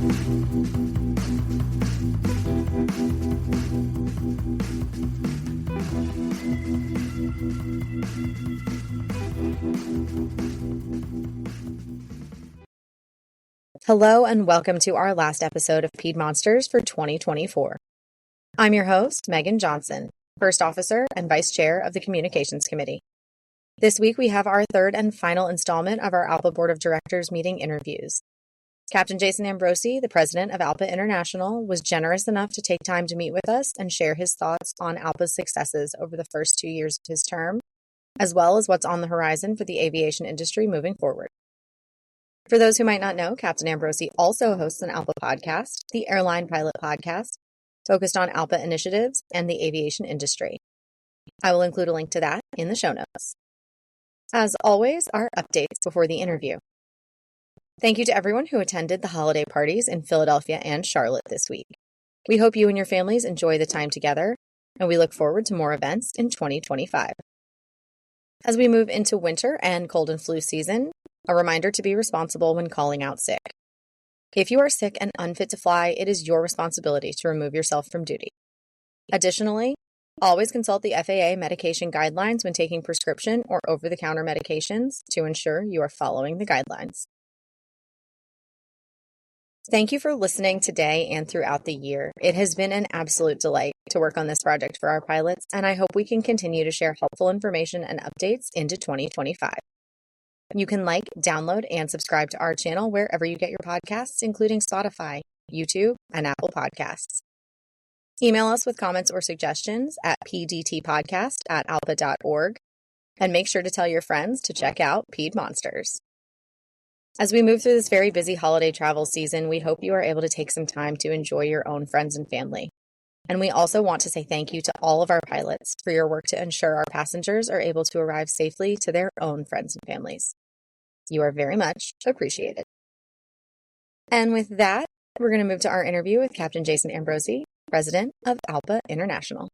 Hello and welcome to our last episode of Pede Monsters for 2024. I'm your host, Megan Johnson, First Officer and Vice Chair of the Communications Committee. This week we have our third and final installment of our ALPA Board of Directors meeting interviews. Captain Jason Ambrosi, the President of ALPA International, was generous enough to take time to meet with us and share his thoughts on ALPA's successes over the first 2 years of his term, as well as what's on the horizon for the aviation industry moving forward. For those who might not know, Captain Ambrosi also hosts an ALPA podcast, the Airline Pilot Podcast, focused on ALPA initiatives and the aviation industry. I will include a link to that in the show notes. As always, our updates before the interview. Thank you to everyone who attended the holiday parties in Philadelphia and Charlotte this week. We hope you and your families enjoy the time together, and we look forward to more events in 2025. As we move into winter and cold and flu season, a reminder to be responsible when calling out sick. If you are sick and unfit to fly, it is your responsibility to remove yourself from duty. Additionally, always consult the FAA medication guidelines when taking prescription or over-the-counter medications to ensure you are following the guidelines. Thank you for listening today and throughout the year. It has been an absolute delight to work on this project for our pilots, and I hope we can continue to share helpful information and updates into 2025. You can like, download, and subscribe to our channel wherever you get your podcasts, including Spotify, YouTube, and Apple Podcasts. Email us with comments or suggestions at pdtpodcast@alpa.org, and make sure to tell your friends to check out Pede Monsters. As we move through this very busy holiday travel season, we hope you are able to take some time to enjoy your own friends and family. And we also want to say thank you to all of our pilots for your work to ensure our passengers are able to arrive safely to their own friends and families. You are very much appreciated. And with that, we're going to move to our interview with Captain Jason Ambrosi, President of ALPA International.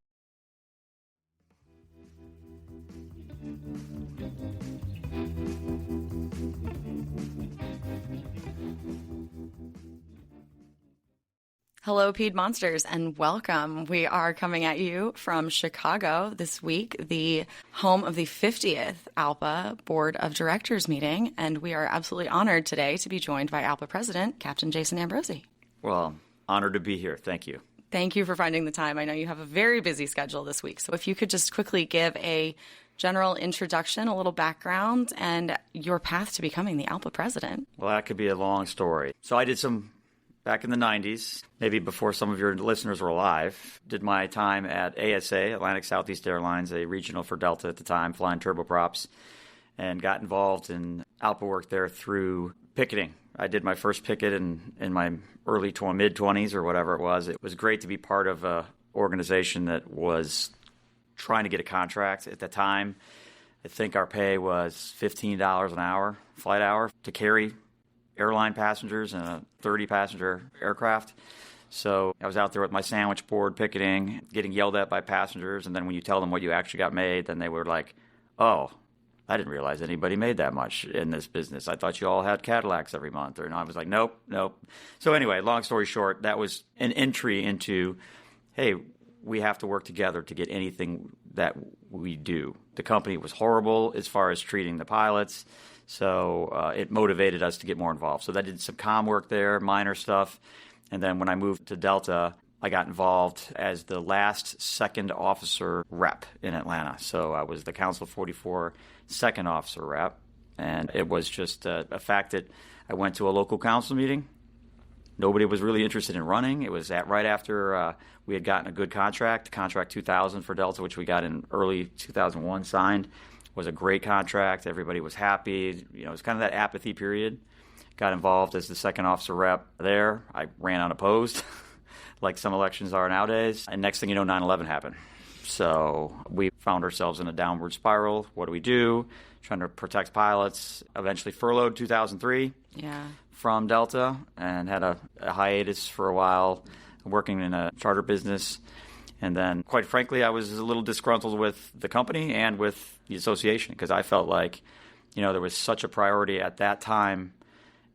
Hello, Pede Monsters, and welcome. We are coming at you from Chicago this week, the home of the 50th ALPA Board of Directors meeting, and we are absolutely honored today to be joined by ALPA President, Captain Jason Ambrosi. Well, honored to be here. Thank you. Thank you for finding the time. I know you have a very busy schedule this week, so if you could just quickly give a general introduction, a little background, and your path to becoming the ALPA President. Well, that could be a long story. So I did some back in the 90s, maybe before some of your listeners were alive, did my time at ASA, Atlantic Southeast Airlines, a regional for Delta at the time, flying turboprops, and got involved in ALPA work there through picketing. I did my first picket in my mid-20s or whatever it was. It was great to be part of an organization that was trying to get a contract. At the time, I think our pay was $15 an hour, flight hour, to carry airline passengers in a 30-passenger aircraft. So I was out there with my sandwich board picketing, getting yelled at by passengers, and then when you tell them what you actually got made, then they were like, oh, I didn't realize anybody made that much in this business. I thought you all had Cadillacs every month. And I was like, nope. So anyway, long story short, that was an entry into, hey, we have to work together to get anything that we do. The company was horrible as far as treating the pilots. So it motivated us to get more involved. So I did some comm work there, minor stuff. And then when I moved to Delta, I got involved as the last second officer rep in Atlanta. So I was the Council 44 second officer rep. And it was just a fact that I went to a local council meeting. Nobody was really interested in running. It was right after we had gotten a good contract, Contract 2000 for Delta, which we got in early 2001 signed. Was a great contract. Everybody was happy. You know, it was kind of that apathy period. Got involved as the second officer rep there. I ran unopposed, like some elections are nowadays. And next thing you know, 9/11 happened. So we found ourselves in a downward spiral. What do we do? Trying to protect pilots. Eventually furloughed 2003 from Delta and had a hiatus for a while working in a charter business. And then, quite frankly, I was a little disgruntled with the company and with the association because I felt like, you know, there was such a priority at that time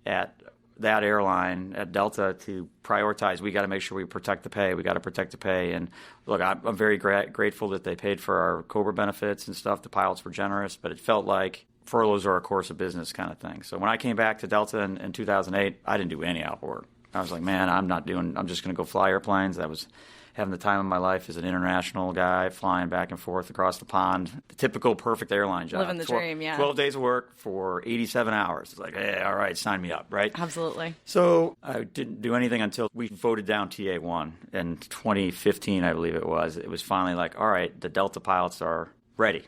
at that airline at Delta to prioritize. We got to make sure we protect the pay. We got to protect the pay. And look, I'm very grateful that they paid for our COBRA benefits and stuff. The pilots were generous, but it felt like furloughs are a course of business kind of thing. So when I came back to Delta in 2008, I didn't do any ALPA work. I was like, man, I'm just going to go fly airplanes. That was having the time of my life as an international guy, flying back and forth across the pond. The typical perfect airline job. Living the dream, yeah. 12 days of work for 87 hours. It's like, hey, all right, sign me up, right? Absolutely. So I didn't do anything until we voted down TA1 in 2015, I believe it was. It was finally like, all right, the Delta pilots are ready.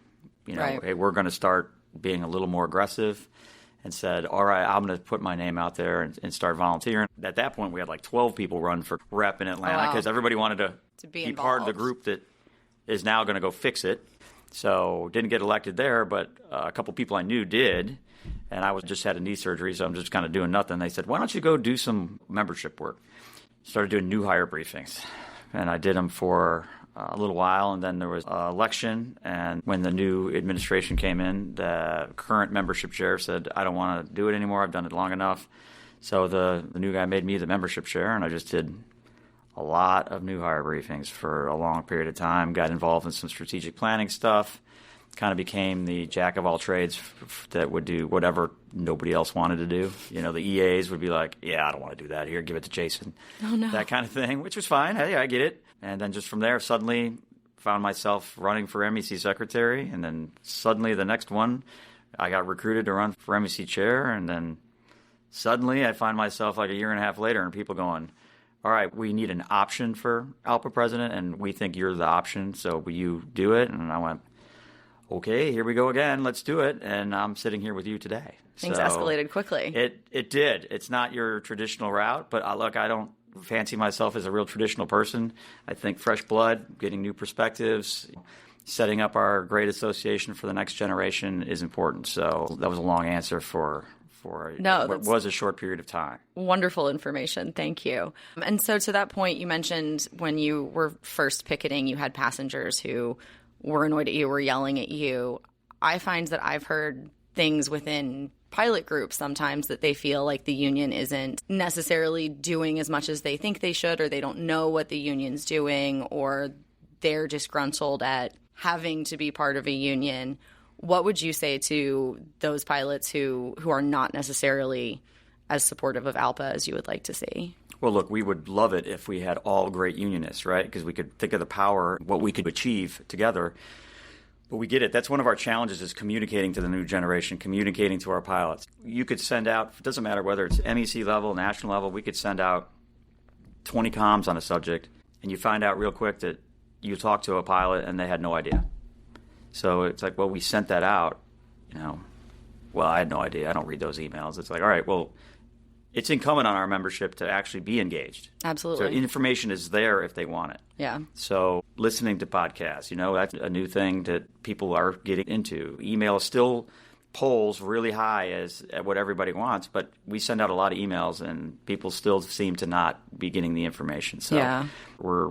Right. Hey, we're going to start being a little more aggressive. And said, all right, I'm going to put my name out there and start volunteering. At that point, we had like 12 people run for rep in Atlanta because everybody wanted to be part of the group that is now going to go fix it. So didn't get elected there, but a couple people I knew did. And I just had a knee surgery, so I'm just kind of doing nothing. They said, why don't you go do some membership work? Started doing new hire briefings. And I did them for a little while, and then there was an election, and when the new administration came in, the current membership chair said, I don't want to do it anymore, I've done it long enough. So the new guy made me the membership chair, and I just did a lot of new hire briefings for a long period of time, got involved in some strategic planning stuff, kind of became the jack of all trades that would do whatever nobody else wanted to do. The EAs would be like, yeah, I don't want to do that here, give it to Jason. Oh, no. That kind of thing, which was fine. Hey, I get it. And then just from there, suddenly found myself running for MEC secretary. And then suddenly the next one, I got recruited to run for MEC chair. And then suddenly I find myself like a year and a half later and people going, all right, we need an option for ALPA president, and we think you're the option, so will you do it? And I went, okay, here we go again. Let's do it. And I'm sitting here with you today. Things escalated quickly. It did. It's not your traditional route, but look, I don't fancy myself as a real traditional person. I think fresh blood, getting new perspectives, setting up our great association for the next generation is important. So that was a long answer for what was a short period of time. Wonderful information. Thank you. And so to that point, you mentioned when you were first picketing, you had passengers who were annoyed at you, were yelling at you. I find that I've heard things within pilot groups sometimes that they feel like the union isn't necessarily doing as much as they think they should, or they don't know what the union's doing, or they're disgruntled at having to be part of a union. What would you say to those pilots who are not necessarily as supportive of ALPA as you would like to see? Well, look, we would love it if we had all great unionists, right? Because we could think of the power, what we could achieve together. But we get it. That's one of our challenges is communicating to the new generation, communicating to our pilots. You could send out, it doesn't matter whether it's MEC level, national level, we could send out 20 comms on a subject, and you find out real quick that you talk to a pilot and they had no idea. So it's like, well, we sent that out, well, I had no idea. I don't read those emails. It's like, all right, well, it's incumbent on our membership to actually be engaged. Absolutely. So information is there if they want it. Yeah. So listening to podcasts, that's a new thing that people are getting into. Email still polls really high at what everybody wants, but we send out a lot of emails and people still seem to not be getting the information. So we're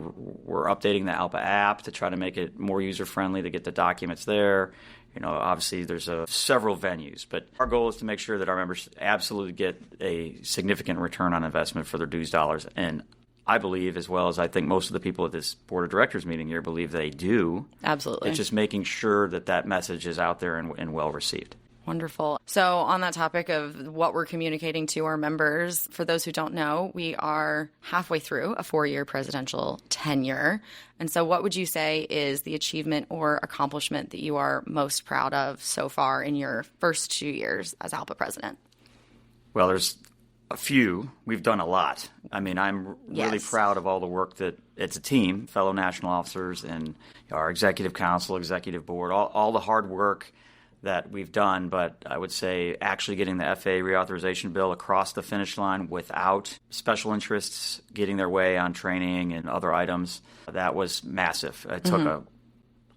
updating the ALPA app to try to make it more user-friendly to get the documents there. Obviously there's several venues, but our goal is to make sure that our members absolutely get a significant return on investment for their dues dollars. And I believe, as well as I think most of the people at this board of directors meeting here believe they do. Absolutely. It's just making sure that message is out there and well received. Wonderful. So on that topic of what we're communicating to our members, for those who don't know, we are halfway through a 4-year presidential tenure. And so what would you say is the achievement or accomplishment that you are most proud of so far in your first 2 years as ALPA president? Well, there's a few. We've done a lot. I mean, I'm really proud of all the work that it's a team, fellow national officers and our executive council, executive board, all the hard work that we've done, but I would say actually getting the FAA reauthorization bill across the finish line without special interests getting their way on training and other items, that was massive. It took a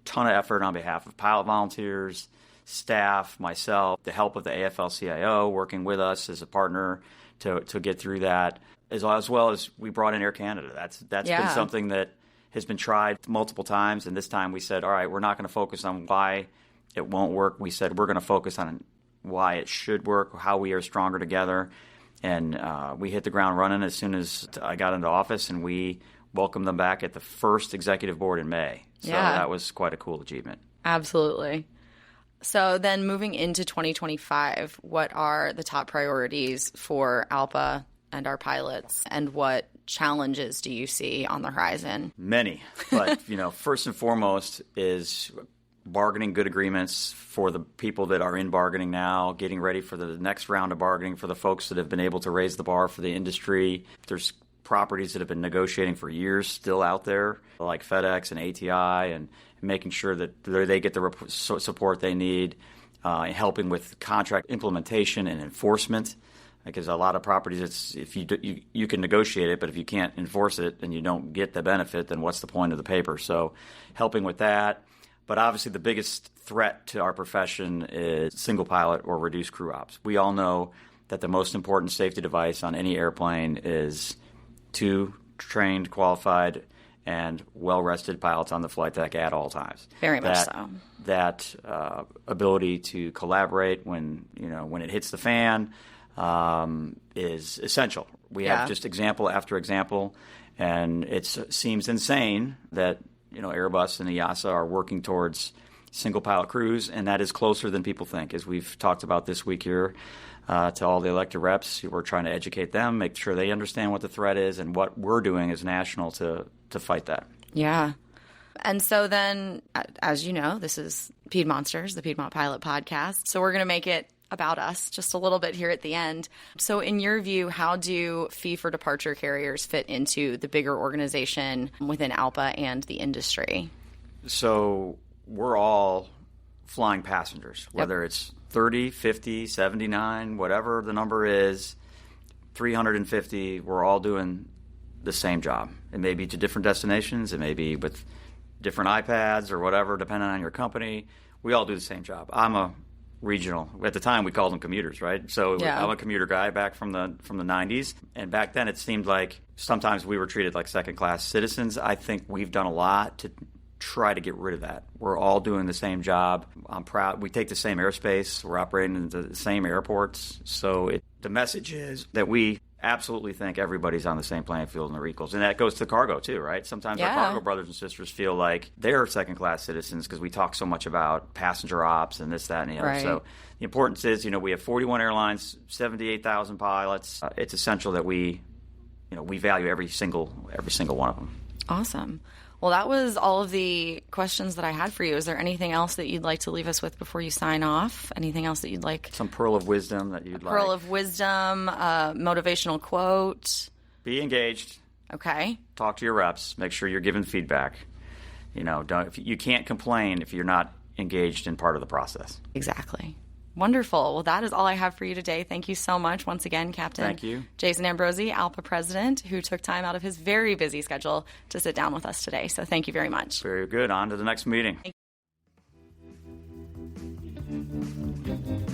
ton of effort on behalf of pilot volunteers, staff, myself, the help of the AFL-CIO working with us as a partner to get through that, as well as we brought in Air Canada. That's been something that has been tried multiple times, and this time we said, all right, we're not going to focus on why it won't work. We said we're going to focus on why it should work, how we are stronger together. And we hit the ground running as soon as I got into office, and we welcomed them back at the first executive board in May. So that was quite a cool achievement. Absolutely. So then moving into 2025, what are the top priorities for ALPA and our pilots, and what challenges do you see on the horizon? Many. But, first and foremost is bargaining good agreements for the people that are in bargaining now, getting ready for the next round of bargaining for the folks that have been able to raise the bar for the industry. There's properties that have been negotiating for years still out there, like FedEx and ATI, and making sure that they get the support they need, helping with contract implementation and enforcement. Because a lot of properties, it's if you can negotiate it, but if you can't enforce it and you don't get the benefit, then what's the point of the paper? So helping with that. But obviously the biggest threat to our profession is single pilot or reduced crew ops. We all know that the most important safety device on any airplane is 2 trained, qualified, and well-rested pilots on the flight deck at all times. Very much so. That ability to collaborate when it hits the fan is essential. We have just example after example, and it seems insane that Airbus and EASA are working towards single pilot crews, and that is closer than people think. As we've talked about this week here, to all the elected reps, we're trying to educate them, make sure they understand what the threat is and what we're doing as national to fight that. Yeah. And so then, as you know, this is Piedmonsters, the Piedmont Pilot Podcast. So we're going to make it about us just a little bit here at the end. So in your view, how do fee-for-departure carriers fit into the bigger organization within ALPA and the industry? So we're all flying passengers, whether it's 30, 50, 79, whatever the number is, 350, we're all doing the same job. It may be to different destinations. It may be with different iPads or whatever, depending on your company. We all do the same job. I'm a regional. At the time, we called them commuters, right? So I'm a commuter guy back from the 90s. And back then, it seemed like sometimes we were treated like second-class citizens. I think we've done a lot to try to get rid of that. We're all doing the same job. I'm proud. We take the same airspace. We're operating in the same airports. So the message is that we absolutely think everybody's on the same playing field and they're equals. And that goes to cargo too, right? Sometimes our cargo brothers and sisters feel like they're second-class citizens because we talk so much about passenger ops and this, that, and the other. Right. So the importance is, we have 41 airlines, 78,000 pilots. It's essential that we value every single one of them. Awesome. Well, that was all of the questions that I had for you. Is there anything else that you'd like to leave us with before you sign off? Anything else that you'd like? Some pearl of wisdom that you'd like. Pearl of wisdom, motivational quote. Be engaged. Okay. Talk to your reps. Make sure you're giving feedback. You can't complain if you're not engaged in part of the process. Exactly. Wonderful. Well, that is all I have for you today. Thank you so much once again, Captain. Thank you. Jason Ambrosi, ALPA President, who took time out of his very busy schedule to sit down with us today. So thank you very much. Very good. On to the next meeting. Thank you.